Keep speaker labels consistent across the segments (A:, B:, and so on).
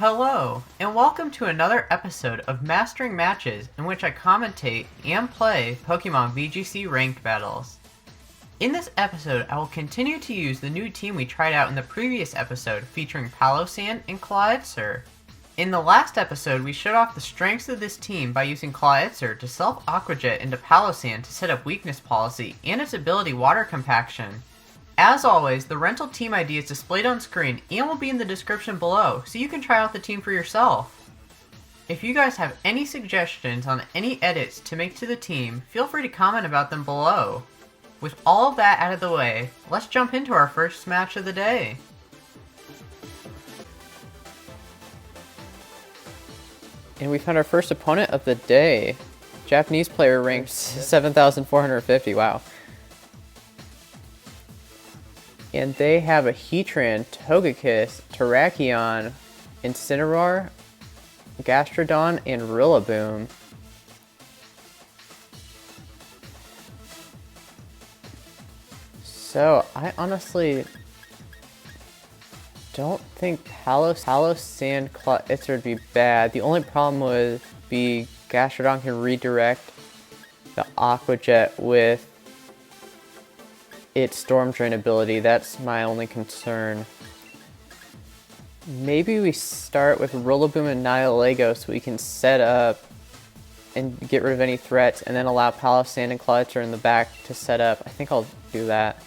A: Hello, and welcome to another episode of Mastering Matches, in which I commentate and play Pokemon VGC ranked battles. In this episode, I will continue to use the new team we tried out in the previous episode featuring Palossand and Clawitzer. In the last episode, we showed off the strengths of this team by using Clawitzer to self-Aqua Jet into Palossand to set up weakness policy and its ability Water Compaction. As always, the rental team ID is displayed on screen and will be in the description below, so you can try out the team for yourself. If you guys have any suggestions on any edits to make to the team, feel free to comment about them below. With all of that out of the way, let's jump into our first match of the day. And we found our first opponent of the day. Japanese player ranked 7,450, wow. And they have a Heatran, Togekiss, Terrakion, Incineroar, Gastrodon, and Rillaboom. So, I honestly don't think Palossand Clawitzer would be bad. The only problem would be Gastrodon can redirect the Aqua Jet with its Storm Drain ability. That's my only concern. Maybe we start with Rillaboom and Nihilego so we can set up and get rid of any threats, and then allow Palossand and Clawitzer in the back to set up. I think I'll do that.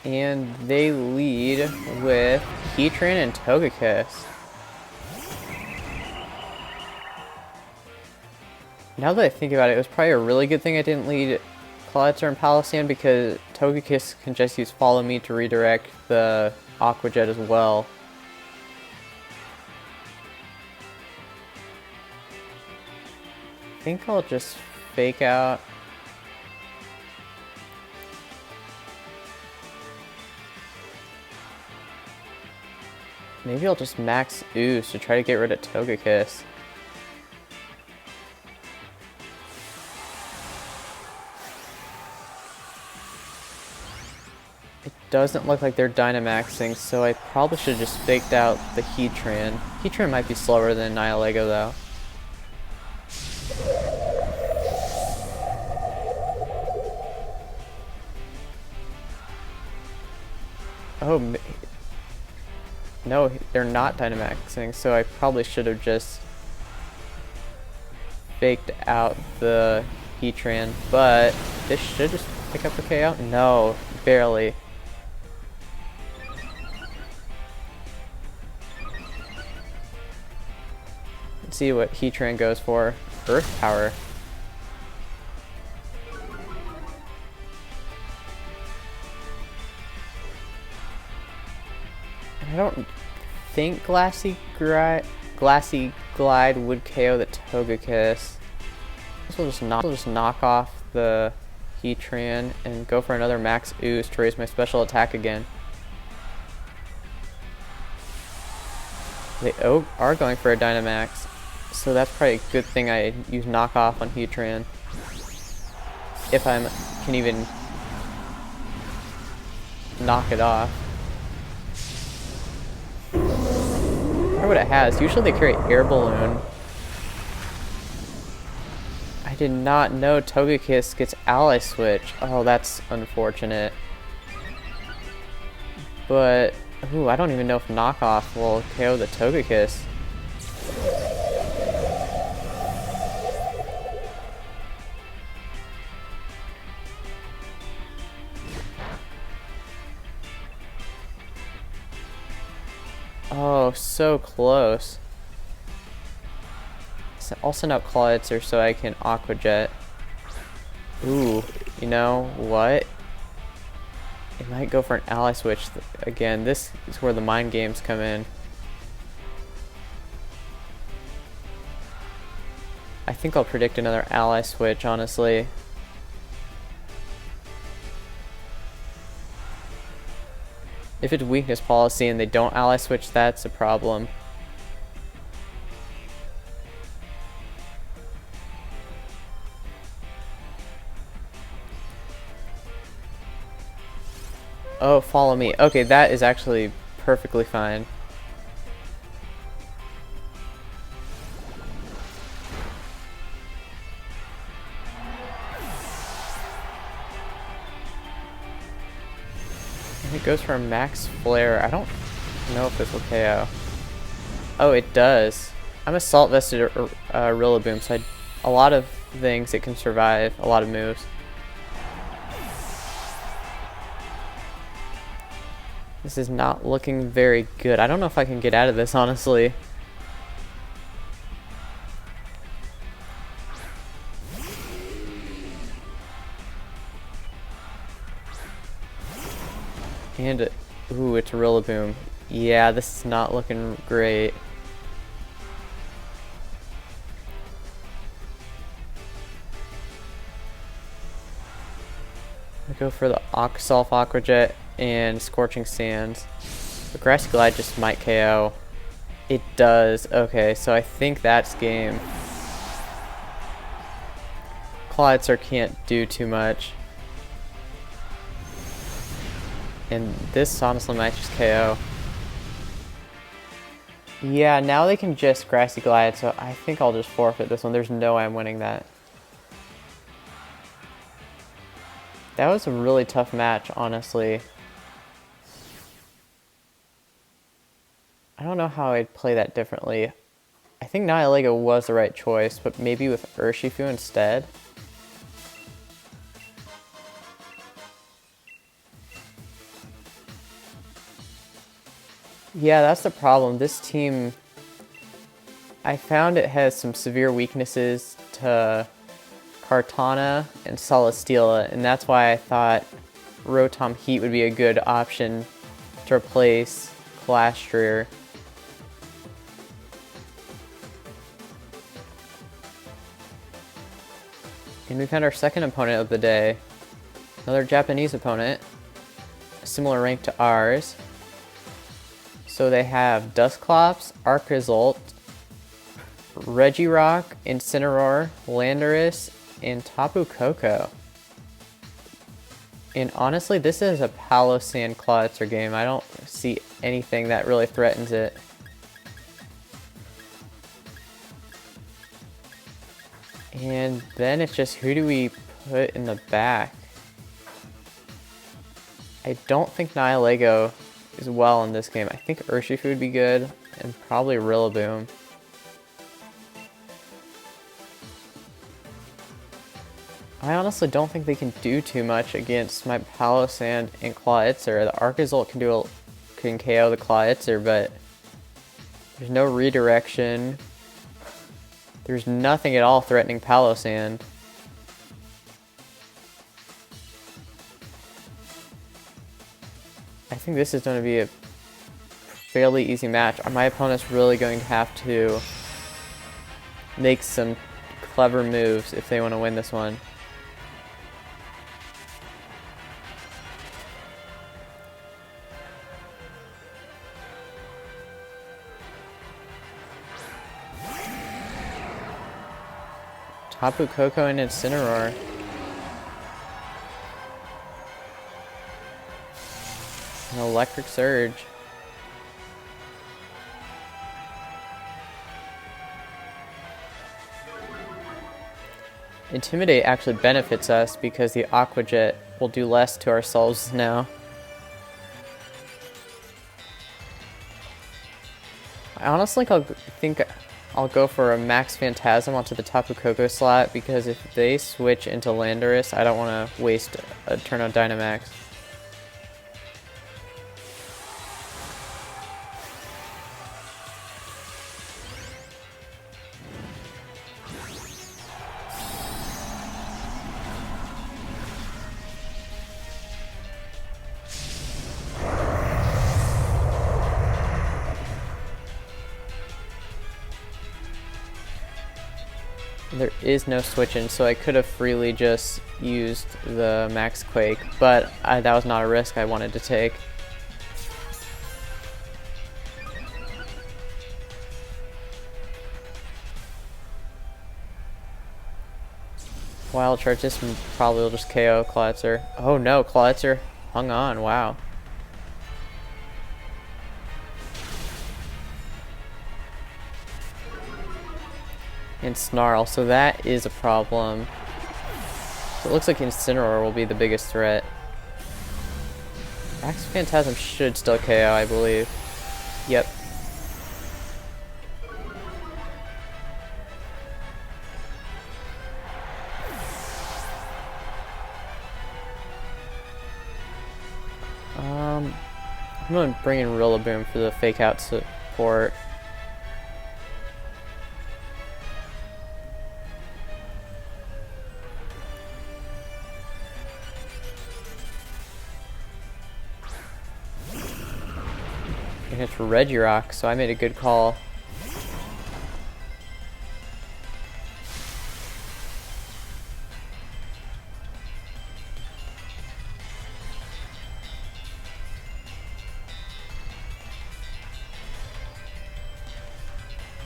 A: And they lead with Heatran and Togekiss. Now that I think about it, it was probably a really good thing I didn't lead Clawitzer and Palossand, because Togekiss can just use Follow Me to redirect the Aqua Jet as well. I think I'll just fake out. Maybe I'll just max Ooze to try to get rid of Togekiss. It doesn't look like they're Dynamaxing, so I probably should have just faked out the Heatran. Heatran might be slower than Nihilego though. Oh, no, they're not Dynamaxing, so I probably should have just faked out the Heatran, but this should just pick up the KO? No, barely. Let's see what Heatran goes for. Earth Power. I don't think Glassy Glide would KO the Togekiss. This will just knock off the Heatran and go for another Max Ooze to raise my special attack again. They are going for a Dynamax, so that's probably a good thing I use knockoff on Heatran. If I can even knock it off. I wonder what it has. Usually they carry Air Balloon. I did not know Togekiss gets Ally Switch. Oh, that's unfortunate. But, ooh, I don't even know if knockoff will KO the Togekiss. Oh, so close. So I'll send out Clawitzer so I can Aqua Jet. Ooh, you know what? It might go for an Ally Switch again. This is where the mind games come in. I think I'll predict another Ally Switch, honestly. If it's weakness policy and they don't ally switch, that's a problem. Oh, follow me. Okay, that is actually perfectly fine. And it goes for a max flare. I don't know if this will KO. Oh, it does. I'm Assault Vested Rillaboom, so a lot of things it can survive, a lot of moves. This is not looking very good. I don't know if I can get out of this, honestly. And, ooh, it's a Rillaboom. Yeah, this is not looking great. I go for the Self Aqua Jet and Scorching Sands. The Grassy Glide just might KO. It does. Okay, so I think that's game. Clawitzer can't do too much. And this honestly might just KO. Yeah, now they can just Grassy Glide, so I think I'll just forfeit this one. There's no way I'm winning that. That was a really tough match, honestly. I don't know how I'd play that differently. I think Nihilego was the right choice, but maybe with Urshifu instead. Yeah, that's the problem. This team, I found it has some severe weaknesses to Kartana and Celesteela, and that's why I thought Rotom Heat would be a good option to replace Glastrier. And we found our second opponent of the day. Another Japanese opponent, similar rank to ours. So they have Dusclops, Arcrizult, Regirock, Incineroar, Landorus, and Tapu Koko. And honestly, this is a Palossand Clawitzer game. I don't see anything that really threatens it. And then it's just, who do we put in the back? I don't think Nihilego is well in this game. I think Urshifu would be good, and probably Rillaboom. I honestly don't think they can do too much against my Palossand and Clawitzer. The Arcrizult can KO the Clawitzer, but there's no redirection. There's nothing at all threatening Palossand. I think this is going to be a fairly easy match. My opponent's really going to have to make some clever moves if they want to win this one. Tapu Koko and Incineroar. An Electric Surge. Intimidate actually benefits us because the Aqua Jet will do less to ourselves now. I honestly think I'll go for a Max Phantasm onto the Tapu Koko slot, because if they switch into Landorus, I don't want to waste a turn on Dynamax. There is no switching, so I could have freely just used the Max Quake, but that was not a risk I wanted to take. Wild Charge, this probably will just KO Clawitzer. Oh no, Clawitzer hung on, wow. And Snarl, so that is a problem. So it looks like Incineroar will be the biggest threat. Axe Phantasm should still KO, I believe. Yep. I'm going to bring in Rillaboom for the fake out support. And it's Regirock, so I made a good call.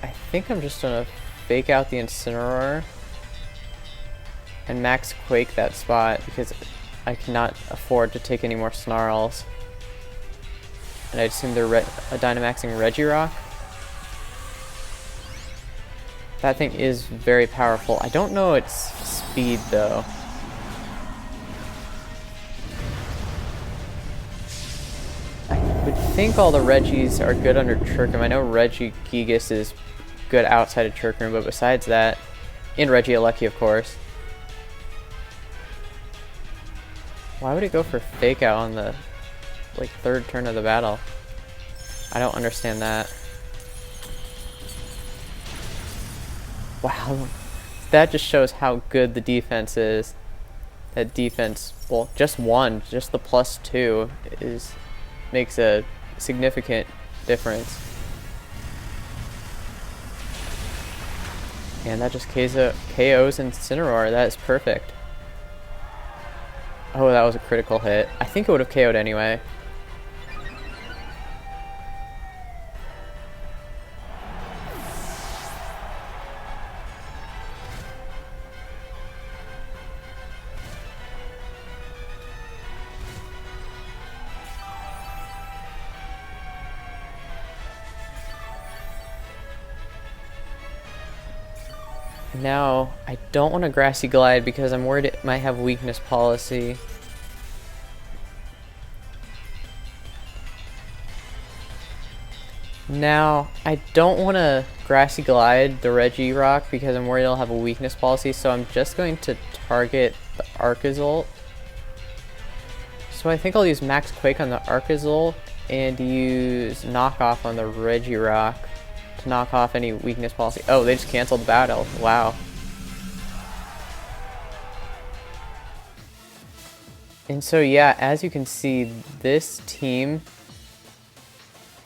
A: I think I'm just gonna fake out the Incineroar and max Quake that spot because I cannot afford to take any more Snarls. And I assume they're Dynamaxing Regirock. That thing is very powerful. I don't know its speed though. I would think all the Regis are good under Trick Room. I know Regigigas is good outside of Trick Room, but besides that, and Regieleki of course. Why would it go for Fake Out on the third turn of the battle? I don't understand that. Wow, that just shows how good the defense is. That defense, well, just the +2 makes a significant difference. And that just KOs Incineroar. That is perfect. Oh, that was a critical hit. I think it would have KO'd anyway. Now, I don't want a Grassy Glide because I'm worried it might have weakness policy. Now, I don't want to Grassy Glide the Regirock because I'm worried it'll have a weakness policy, so I'm just going to target the Arcazult. So I think I'll use Max Quake on the Arcazult and use Knockoff on the Regirock to knock off any weakness policy. Oh, they just canceled the battle. Wow. And so yeah, as you can see, this team,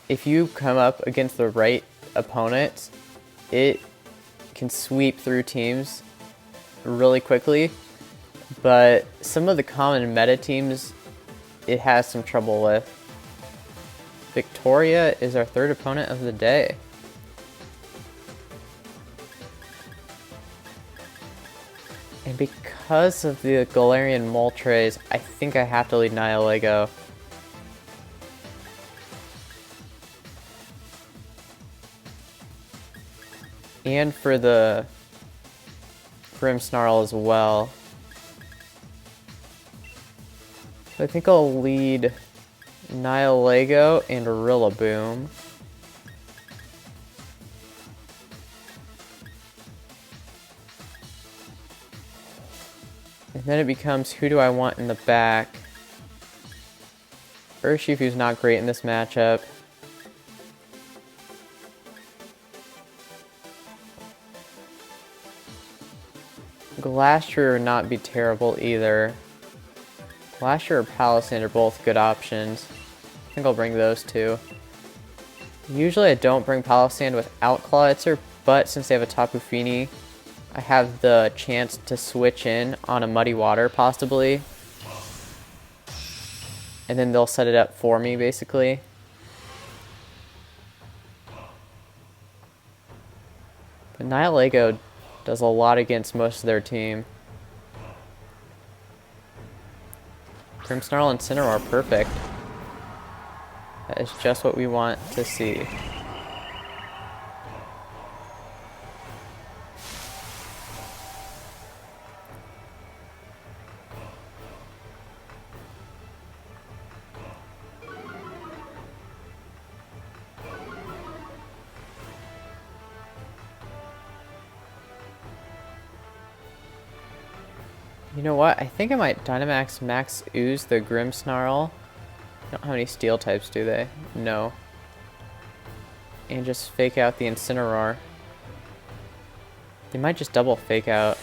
A: if you come up against the right opponent, it can sweep through teams really quickly. But some of the common meta teams, it has some trouble with. Victoria is our third opponent of the day. And because of the Galarian Moltres, I think I have to lead Nihilego. And for the Grimmsnarl as well. So I think I'll lead Nihilego and Rillaboom. And then it becomes, who do I want in the back? Urshifu's not great in this matchup. Glastrier would not be terrible either. Glastrier or Palossand are both good options. I think I'll bring those two. Usually I don't bring Palossand without Clawitzer, but since they have a Tapu Fini, I have the chance to switch in on a Muddy Water, possibly. And then they'll set it up for me, basically. But Nihilego does a lot against most of their team.
B: Grimmsnarl and Incineroar, perfect. That is just what we want to see. You know what? I think I might Dynamax Max Ooze the Grimmsnarl. Don't have any steel types, do they? No. And just fake out the Incineroar. They might just double fake out.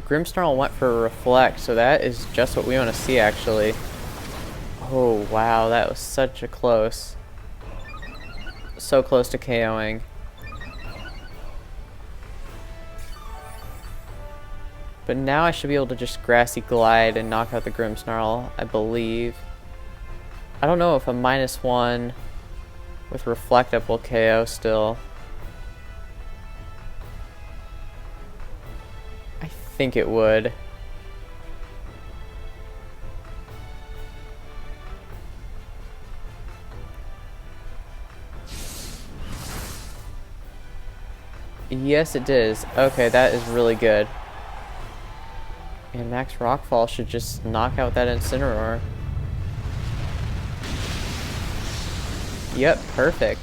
B: Grimmsnarl went for a Reflect, so that is just what we want to see, actually. Oh, wow, that was such a close. So close to KOing. But now I should be able to just Grassy Glide and knock out the Grimmsnarl, I believe. I don't know if a -1 with Reflect Up will KO still. I think it would. Yes, it does. Okay, that is really good. And Max Rockfall should just knock out that Incineroar. Yep, perfect.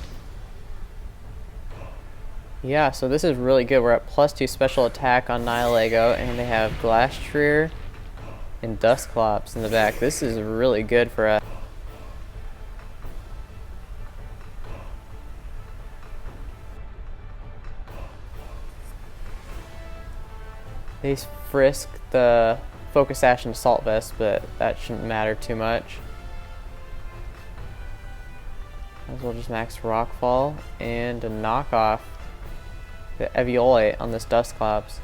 B: Yeah, so this is really good. We're at +2 special attack on Nihilego, and they have Glastrier and Dusclops in the back. This is really good for us. They frisk the Focus Sash and Assault Vest, but that shouldn't matter too much. Might as well just max Rockfall and a knockoff the Eviolite on this Dusclops.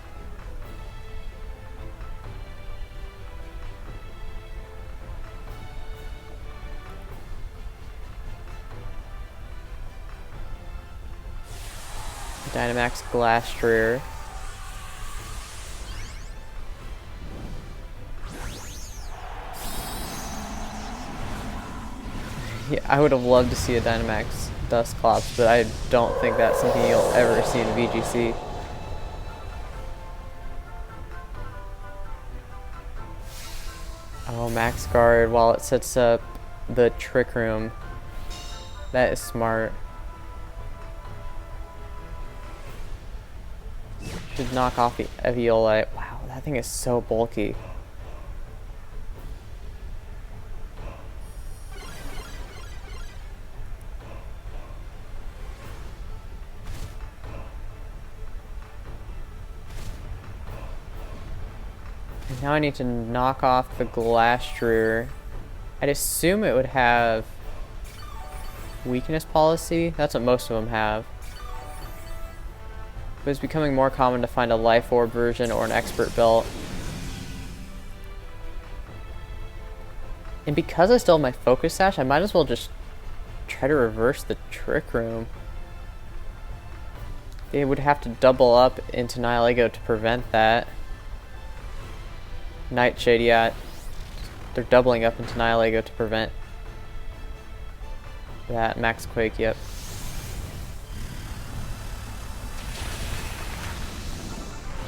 B: Dynamax Glastrier. Yeah, I would have loved to see a Dynamax Dusclops, but I don't think that's something you'll ever see in VGC. Oh, Max Guard while it sets up the Trick Room. That is smart. Should knock off the Eviolite. Wow, that thing is so bulky. And now I need to knock off the Glastrier. I'd assume it would have Weakness Policy. That's what most of them have. But it's becoming more common to find a Life Orb version or an Expert Belt. And because I still have my Focus Sash, I might as well just try to reverse the Trick Room. They would have to double up into Nihilego to prevent that. Nightshade, yeah. They're doubling up into Nihilego to prevent that. Max Quake, yep.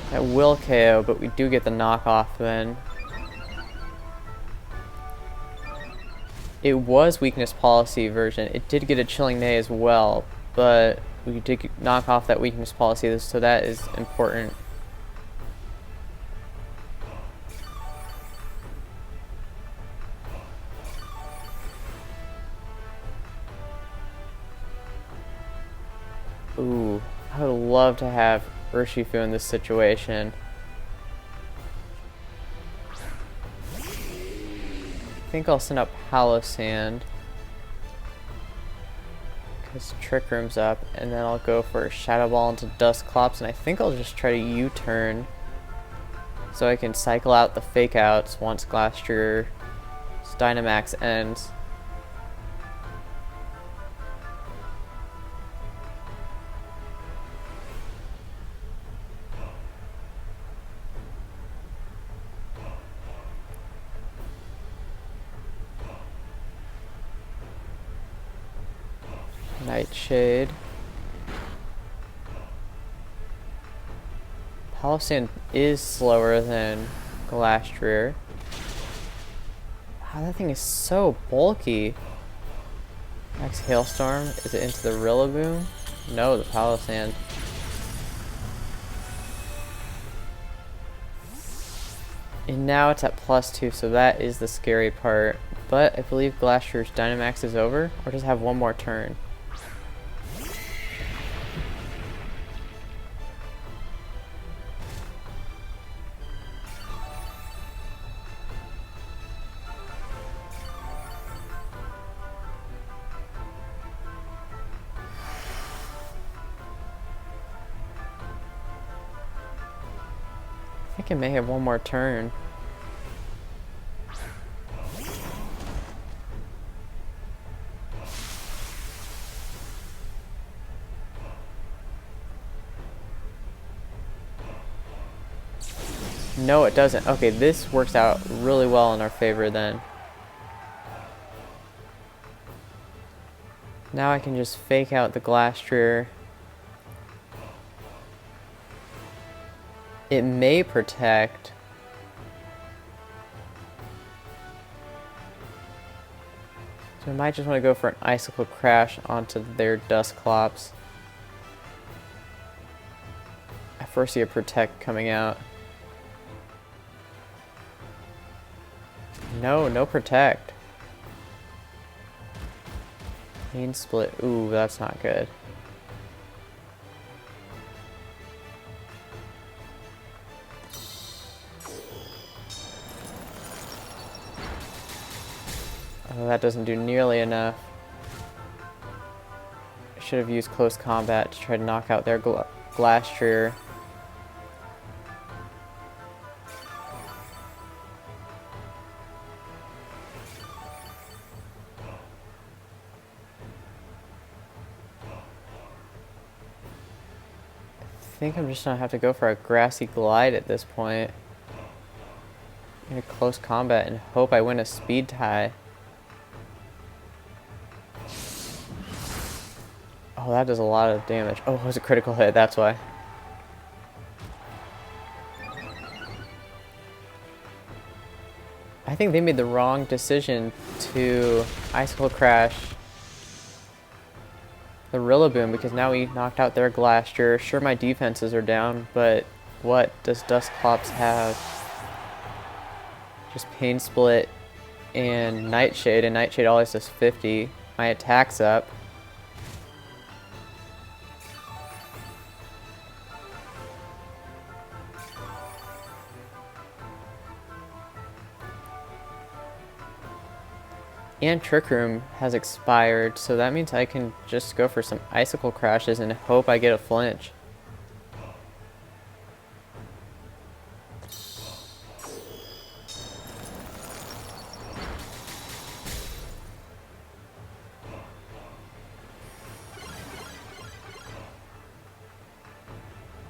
B: That will KO, but we do get the knockoff then. It was Weakness Policy version. It did get a Chilling Neigh as well, but we did knock off that Weakness Policy, so that is important. Ooh, I would love to have Urshifu in this situation. I think I'll send up Hallow Sand. because Trick Room's up, and then I'll go for Shadow Ball into Dusclops, and I think I'll just try to U-turn so I can cycle out the fake outs once Glastier's Dynamax ends. Nightshade. Palossand is slower than Glastrier. Wow, that thing is so bulky. Next Hailstorm. Is it into the Rillaboom? No, the Palossand. And now it's at +2, so that is the scary part. But I believe Glastier's Dynamax is over, or does it have one more turn? I think it may have one more turn. No, it doesn't. Okay, this works out really well in our favor then. Now I can just fake out the Glastrier. It may protect. So I might just want to go for an Icicle Crash onto their Dusclops. I foresee a Protect coming out. No, no Protect. Pain Split. Ooh, that's not good. Oh, that doesn't do nearly enough. I should have used Close Combat to try to knock out their Glastrier. I think I'm just gonna have to go for a Grassy Glide at this point. In a Close Combat and hope I win a speed tie. Oh, that does a lot of damage. Oh, it was a critical hit, that's why. I think they made the wrong decision to Icicle Crash the Rillaboom, because now we knocked out their Glastrier. Sure, my defenses are down, but what does Dusclops have? Just Pain Split and Nightshade always does 50. My attack's up. And Trick Room has expired, so that means I can just go for some Icicle Crashes and hope I get a flinch.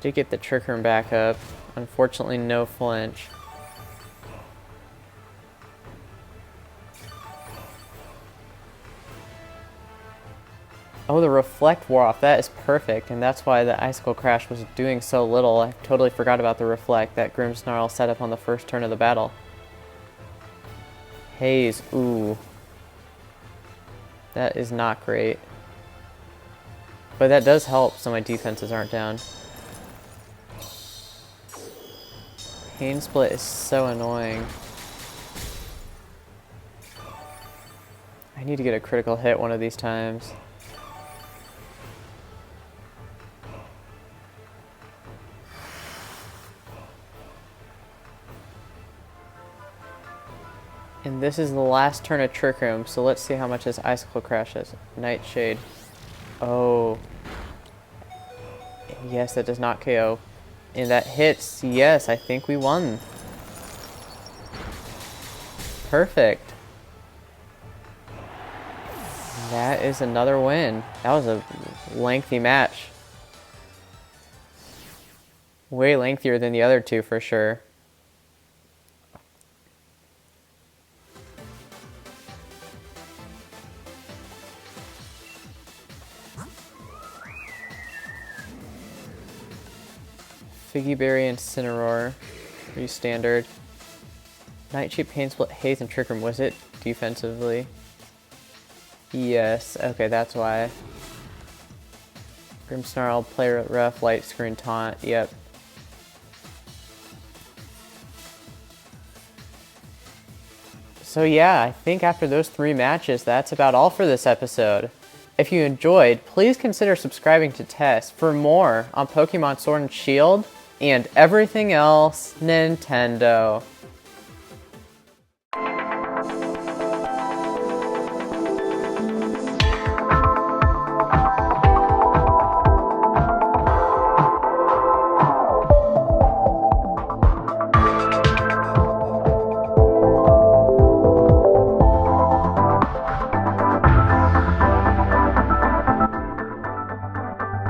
B: Did get the Trick Room back up. Unfortunately, no flinch. Oh, the Reflect wore off. That is perfect, and that's why the Icicle Crash was doing so little. I totally forgot about the Reflect that Grimmsnarl set up on the first turn of the battle. Haze, ooh. That is not great. But that does help, so my defenses aren't down. Pain Split is so annoying. I need to get a critical hit one of these times. And this is the last turn of Trick Room, so let's see how much this Icicle Crash is. Nightshade. Oh. Yes, that does not KO. And that hits. Yes, I think we won. Perfect. That is another win. That was a lengthy match. Way lengthier than the other two for sure. Figgy Berry and Cineroar. Pretty standard. Nightshade, Painsplit, Haze, and Trick Room. Was it defensively? Yes. Okay, that's why. Grimmsnarl, Play Rough, Light Screen, Taunt. Yep. So yeah, I think after those 3 matches, that's about all for this episode. If you enjoyed, please consider subscribing to Tess for more on Pokemon Sword and Shield and everything else Nintendo.